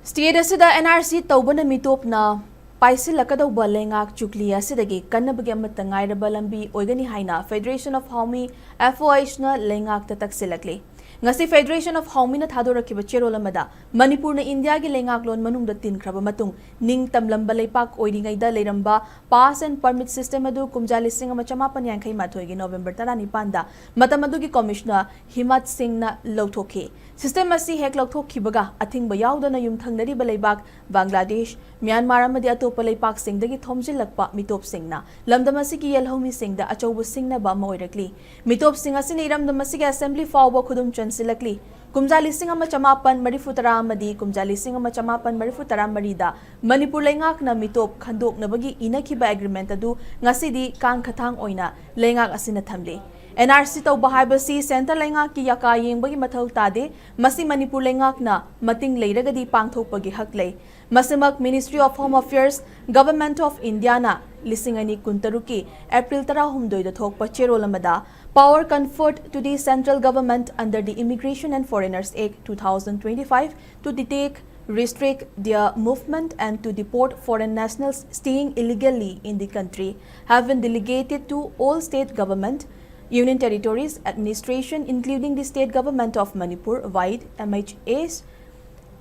State asida NRC Toubana Meetop na Paisillakadouba Leingak Chukli Asidagi Kannabagi Amatta Ngairaba Lambi Oigani haina Federation of Homi FOH na Leingak taksilakli. Ngasi Federation of Homi na thadoraki chero lamada Manipur na India gi Leingak lon manungda tinkraba matung ning tamlamba leipak oiringaida leiramba pass and permit system adu kumjali sing ama chamapan yankai mathoi gi November 15 da matamadu gi commissioner Himat Singh na lawthoki system asi hek lawthokhibaga athingba yaudana yumthangnari baleibak Bangladesh Myanmar amadi atopa leipak singdagi thomjilakpa Meetop Singna lamdamasi gi yelhomi singda achaubu singna ba moirakli Meetop Singh asi niramdamasi gi assembly fawba khudum chansilakli kumjali sing ama chamapan marifutara amadi kumjali sing ama chamapan marifutara marida Manipur Leingak na Meetop khandok nabagi inakhiba agreement adu ngasidi kang khathang oina Leingak asina thamle NRC Toubana haibasi Central Leingak ki yaka yengbagi mathau tade masi Manipur Leingak na mating leiragadi pangthokpagi hak lei masimak Ministry of Home Affairs Government of India na lisingani kuntaruki April 16 da thokpa chero lamada power conferred to the central government under the Immigration and Foreigners Act 2025 to detect, restrict their movement and to deport foreign nationals staying illegally in the country have been delegated to all state government, union territories, administration including the state government of Manipur wide MHA's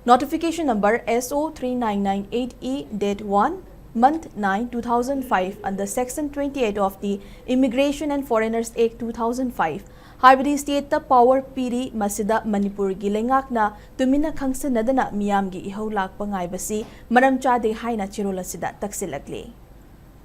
notification number SO3998E date 1 month 9 2005 under section 28 of the Immigration and Foreigners Act 2005 haibadi state ta power piri masida Manipur gi Leingak na tumina khangsanadana miyam gi ihau lakpa ngai basi maram chade haina chirola sida taksilakli